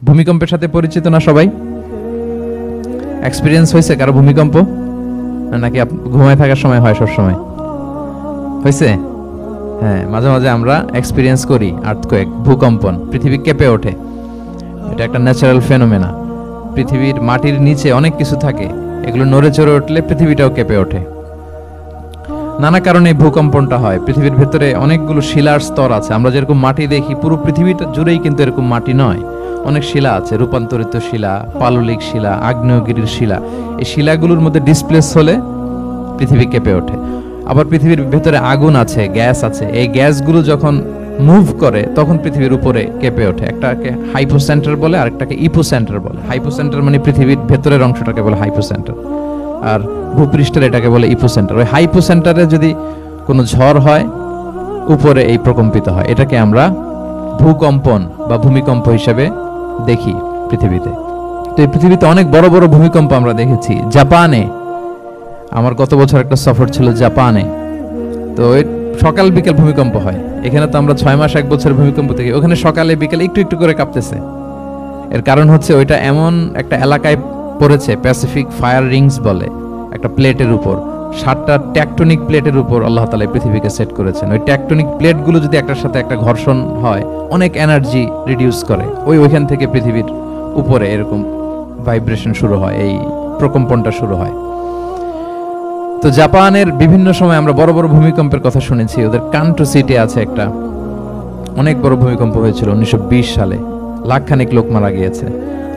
ভূমিকম্পের সাথে পরিচিত না সবাই? এক্সপিরিয়েন্স হয়েছে কারো ভূমিকম্প? নাকি ঘুমায় থাকার সময় হয়? সব সময় হয়েছে? হ্যাঁ, মাঝে মাঝে আমরা এক্সপিরিয়েন্স করি আর্থকোয়েক, ভূকম্পন, পৃথিবী কেঁপে ওঠে। এটা একটা ন্যাচারাল ফেনোমেনা। পৃথিবীর মাটির নিচে অনেক কিছু থাকে, এগুলো নড়ে চড়ে উঠলে পৃথিবীটাও কেঁপে ওঠে। নানা কারণে ভূকম্পনটা হয়। পৃথিবীর ভেতরে অনেকগুলো শিলার স্তর আছে। আমরা যেরকম মাটি দেখি, পুরো পৃথিবীটা জুড়েই কিন্তু এরকম মাটি নয়, অনেক শিলা আছে, রূপান্তরিত শিলা, পাললিক শিলা, আগ্নেয়গিরির শিলা। এই শিলাগুলোর মধ্যে ডিসপ্লেস হলে পৃথিবী কেঁপে ওঠে। আবার পৃথিবীর ভেতরে আগুন আছে, গ্যাস আছে, এই গ্যাসগুলো যখন মুভ করে তখন পৃথিবীর উপরে কেঁপে ওঠে। একটাকে হাইপোসেন্টার বলে, আরেকটাকে ইপোসেন্টার বলে। হাইপোসেন্টার মানে পৃথিবীর ভেতরের অংশটাকে বলে হাইপোসেন্টার, আর ভূপৃষ্ঠের এটাকে বলে ইপোসেন্টার। ওই হাইপোসেন্টারে যদি কোনো ঝড় হয়, উপরে এই প্রকম্পিত হয়। এটাকে আমরা ভূকম্পন বা ভূমিকম্প হিসেবে দেখি পৃথিবীতে। তো এই পৃথিবীতে অনেক বড় বড় ভূমিকম্প আমরা দেখেছি। জাপানে, আমার গত বছর একটা সফর ছিল জাপানে, তো সকাল বিকেল ভূমিকম্প হয়। এখানে তো আমরা 6 মাস 1 বছর ভূমিকম্প দেখি, ওখানে সকালে বিকেলে একটু একটু করে কাঁপতেছে। এর কারণ হচ্ছে ওইটা এমন একটা এলাকায় পড়েছে, প্যাসিফিক ফায়ার রিংস বলে, একটা প্লেটের উপর 7টা ট্যাকটনিক প্লেটের উপর আল্লাহ তাআলা পৃথিবীকে সেট করেছেন। ওই ট্যাকটনিক প্লেটগুলো যদি একটার সাথে একটা ঘর্ষণ হয়, অনেক এনার্জি রিডিউস করে, ওইখান থেকে পৃথিবীর উপরে এরকম ভাইব্রেশন শুরু হয়, এই প্রকম্পনটা শুরু হয়। তো জাপানের বিভিন্ন সময় আমরা বড় বড় ভূমিকম্পের কথা শুনেছি। ওদের কান্টো সিটি আছে একটা, অনেক বড় ভূমিকম্প হয়েছিল 1920 সালে, লাখখানেক লোক মারা গিয়েছে।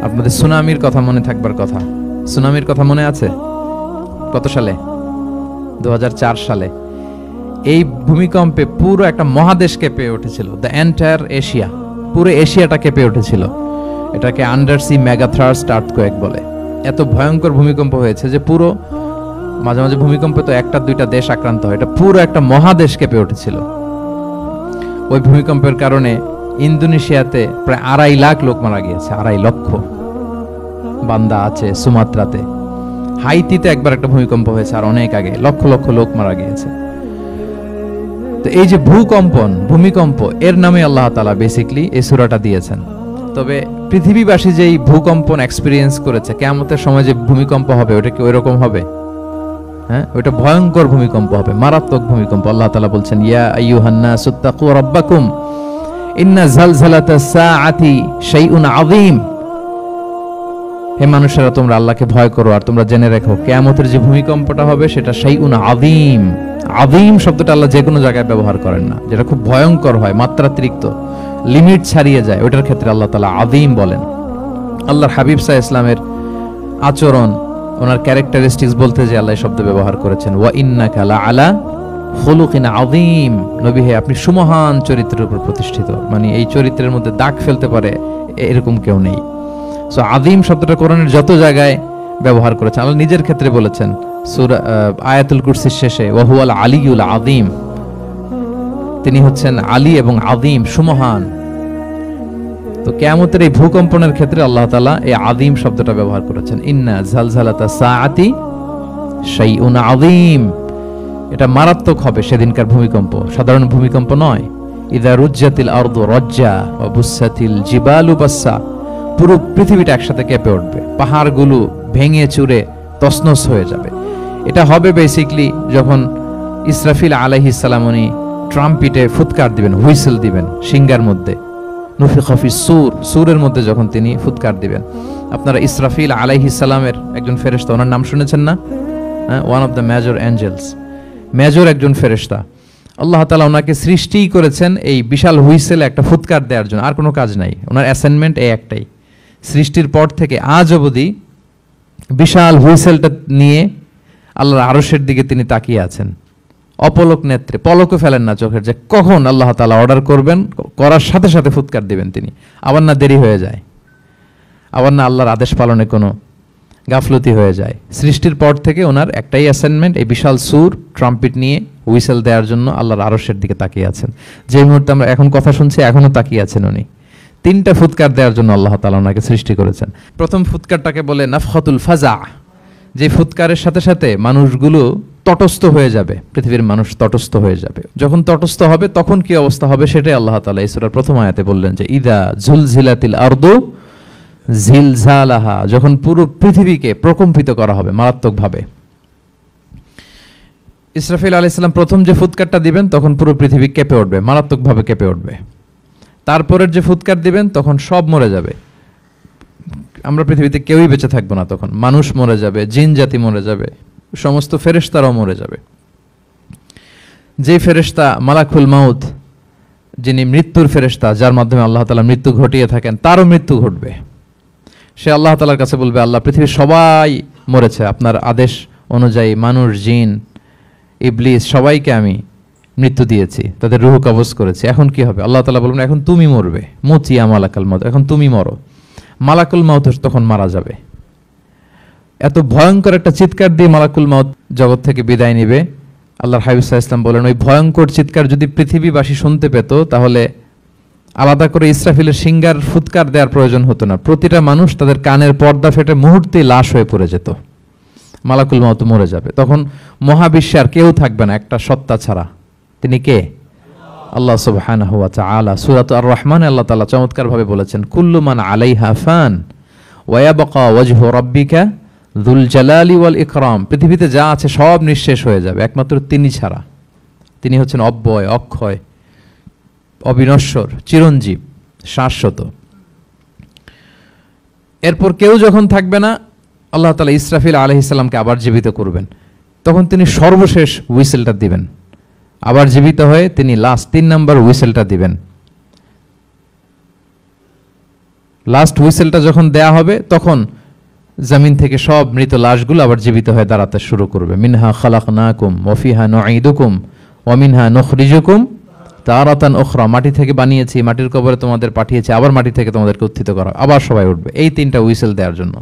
আপনাদের সুনামির কথা মনে থাকবার কথা, সুনামির কথা মনে আছে? কত সালে? 2004 সালে। এই ভূমিকম্পে পুরো একটা মহাদেশ কেঁপে উঠেছিল, দ্য এন্টায়ার এশিয়া, পুরো এশিয়াটা কেঁপে উঠেছিল। এটাকে আন্ডারসি মেগাথ্রাস্ট আর্থকোয়েক বলে। এত ভয়ঙ্কর ভূমিকম্প হয়েছে যে পুরো, মাঝে মাঝে ভূমিকম্পে তো 1-2টা দেশ আক্রান্ত হয়, এটা পুরো একটা মহাদেশ কেঁপে উঠেছিল। ওই ভূমিকম্পের কারণে ইন্দোনেশিয়াতে প্রায় 2.5 লাখ লোক মারা গিয়েছে, 2.5 লক্ষ। বান্দা আছে সুমাত্রাতে। হাইতিতে একবার একটা ভূমিকম্প হয়েছে, আর অনেক আগে, লক্ষ লক্ষ লোক মারা গিয়েছে। তো এই যে ভূকম্পন, ভূমিকম্প, এর নামে আল্লাহ তাআলা বেসিক্যালি এই সূরাটা দিয়েছেন। তবে পৃথিবীবাসী যেই ভূকম্পন এক্সপেরিয়েন্স করেছে, কিয়ামতের সময় যে ভূমিকম্প হবে ওটা কি ওইরকম হবে? হ্যাঁ, ওটা ভয়ঙ্কর ভূমিকম্প হবে, মারাত্মক ভূমিকম্প। আল্লাহ তাআলা বলছেন, ইয়া আইয়ুহান নাসু তাকু রাব্বাকুম ইন্না জালজালাতাস সাআতি শাইউন আযীম। হে মানুষেরা, তোমরা আল্লাহকে ভয় করো আর তোমরা জেনে রাখো কিয়ামতের যে ভূমিকম্পটা হবে সেটা শাইউন আযীম। আযীম শব্দটা আল্লাহ যে কোনো জায়গায় ব্যবহার করেন না, যেটা খুব ভয়ঙ্কর হয়, মাত্রাতিরিক্ত, লিমিট ছাড়িয়ে যায়, ওটার ক্ষেত্রে আল্লাহ তাআলা আযীম বলেন। আল্লাহর হাবিব সাল্লাল্লাহু আলাইহি ওয়াসাল্লামের আচরণ, ওনার ক্যারেক্টারিস্টিক্স বলতে যে আল্লাহ শব্দ ব্যবহার করেছেন, ওয়া ইন্নাকা লাআলা খুলুকিন আযীম। নবী হে, আপনি সুমহান চরিত্রের উপর প্রতিষ্ঠিত, মানে এই চরিত্রের মধ্যে দাগ ফেলতে পারে এরকম কেউ নেই। সো আযীম শব্দটা কোরআনের যত জায়গায় ব্যবহার করেছেন। আল্লাহ নিজের ক্ষেত্রে বলেছেন সূরা আয়াতুল কুরসির শেষে, ওয়া হুয়াল আলিয়ুল আযীম, তিনি হচ্ছেন আলী এবং আযীম, সুমহান। তো কিয়ামতের এই ভূকম্পনের ক্ষেত্রে আল্লাহ তাআলা এই আযীম শব্দটা ব্যবহার করেছেন। ইন্না জালজালাতাস সাআতি শাইউন আযীম, এটা মারাত্মক হবে সেদিনকার ভূমিকম্প, সাধারণ ভূমিকম্প নয়। ইযা রুজ্জাতিল আরদু রাজ্জা ওয়া বুসাতিল জিবালু বাসসা, পুরো পৃথিবীটা একসাথে কেঁপে উঠবে, পাহাড়গুলো ভেঙে চুরে তছনছ হয়ে যাবে। এটা হবে বেসিক্যালি যখন ইসরাফিল আলাইহিস সালাম উনি ট্রাম্পিটে ফুৎকার দিবেন, হুইসেল দিবেন সিংহার মধ্যে, নুফিখা ফিস সূর, সূরের মধ্যে যখন তিনি ফুৎকার দিবেন। আপনারা ইসরাফিল আলাইহিস সালামের একজন ফেরেশতা, ওনার নাম শুনেছেন না? One of the major angels, major একজন ফেরেশতা। আল্লাহ তাআলা ওনাকে সৃষ্টিই করেছেন এই বিশাল হুইসেলে একটা ফুৎকার দেওয়ার জন্য, আর কোনো কাজ নাই। ওনার অ্যাসাইনমেন্ট এই একটাই, সৃষ্টির পর থেকে আজ অবধি বিশাল হুইসেলটা নিয়ে আল্লাহর আরশের দিকে তিনি তাকিয়ে আছেন, অপলক নেত্রে, পলকও ফেলেন না চোখের, যে কখন আল্লাহ তাআলা অর্ডার করবেন, করার সাথে সাথে ফুৎকার দিবেন তিনি। আবার না দেরি হয়ে যায়, আবার না আল্লাহর আদেশ পালনে কোনো গাফলতি হয়ে যায়। সৃষ্টির পর থেকে ওনার একটাই অ্যাসাইনমেন্ট, এই বিশাল সুর ট্রাম্পিট নিয়ে হুইসেল দেওয়ার জন্য আল্লাহর আরশের দিকে তাকিয়ে আছেন। যে মুহূর্তে আমরা এখন কথা শুনছি, এখনো তাকিয়ে আছেন উনি। 3টা ফুৎকার দেওয়ার জন্য আল্লাহ তাআলা ওনাকে সৃষ্টি করেছেন। প্রথম ফুৎকারটাকে বলে নাফখাতুল ফাজা, যে ফুৎকারের সাথে সাথে মানুষগুলো তটস্থ হয়ে যাবে, পৃথিবীর মানুষ তটস্থ হয়ে যাবে। যখন তটস্থ হবে তখন কি অবস্থা হবে সেটাই আল্লাহ তাআলা এই সূরার প্রথম আয়াতে বললেন, যে ইদা জুলজিলাতিল আরদু জিলজালাহা, যখন পুরো পৃথিবীকে প্রকম্পিত করা হবে মারাত্মকভাবে। ইসরাফিল আলাইহিস সালাম প্রথম যে ফুৎকারটা দিবেন তখন পুরো পৃথিবী কেঁপে উঠবে, মারাত্মকভাবে কেঁপে উঠবে। তারপরের যে ফুৎকার দিবেন তখন সব মরে যাবে, আমরা পৃথিবীতে কেউই বেঁচে থাকবো না তখন। মানুষ মরে যাবে, জিন জাতি মরে যাবে, সমস্ত ফেরেশতারাও মরে যাবে। যে ফেরেশতা মালাকুল মাউত, যিনি মৃত্যুর ফেরেশতা, যার মাধ্যমে আল্লাহ তাআলা মৃত্যু ঘটিয়ে থাকেন, তারও মৃত্যু ঘটবে। সে আল্লাহ তাআলার কাছে বলবে, আল্লাহ পৃথিবীর সবাই মরেছে আপনার আদেশ অনুযায়ী, মানুষ, জিন, ইবলিস সবাইকে আমি মৃত্যু দিয়েছি, তাদের রূহ কবজ করেছি, এখন কি হবে? আল্লাহ তাআলা বলবেন, এখন তুমি মরবে, মুতিয়া মালাকুল মাউত, এখন তুমি মরো। মালাকুল মাউত তখন মারা যাবে। এত ভয়ঙ্কর একটা চিৎকার দিয়ে মালাকুল মাউত জগৎ থেকে বিদায় নিবে। আল্লাহর হাবিব সাল্লাল্লাহু আলাইহি ওয়াসাল্লাম বলেন, ওই ভয়ঙ্কর চিৎকার যদি পৃথিবীবাসী শুনতে পেত তাহলে আলাদা করে ইসরাফিলের সিঙ্গার ফুৎকার দেওয়ার প্রয়োজন হতো না, প্রতিটা মানুষ তাদের কানের পর্দা ফেটে মুহূর্তেই লাশ হয়ে পড়ে যেত। মালাকুল মাউত মরে যাবে, তখন মহাবিশ্বে আর কেউ থাকবে না একটা সত্তা ছাড়া। তিনি কে? আল্লাহ সুবহানাহু ওয়া তাআলা। সূরা আর রহমানে আল্লাহ তাআলা চমৎকার ভাবে বলেছেন, কুল্লু মান আলাইহা ফান ওয়া ইয়াবকা ওয়াজহু রাব্বিকা যুল জালালি ওয়াল ইকরাম। পৃথিবীতে যা আছে সব নিঃশেষ হয়ে যাবে একমাত্র তিনি ছাড়া। তিনি হচ্ছেন অব্যয়, অক্ষয়, অবিনশ্বর, চিরঞ্জীব, শাশ্বত। এরপর কেউ যখন থাকবে না, আল্লাহ তাআলা ইসরাফিল আলাইহিস সালামকে আবার জীবিত করবেন। তখন তিনি সর্বশেষ হুইসেলটা দিবেন, আবার জীবিত হয়ে তিনি লাস্ট 3 নম্বর হুইসেলটা দিবেন। লাস্ট হুইসেলটা যখন দেয়া হবে তখন জমিন থেকে সব মৃত লাশগুলো আবার জীবিত হয়ে দাঁড়াতে শুরু করবে। মিনহা খালাকনাকুম ওয়া ফিহা নুঈদুকুম ওয়া মিনহা নুখরিজুকুম তারাতান উখরা। মাটি থেকে বানিয়েছি, মাটির কবরে তোমাদের পাঠিয়েছি, আবার মাটি থেকে তোমাদেরকে উত্থিত করা, আবার সবাই উঠবে। এই 3টা হুইসেল দেওয়ার জন্য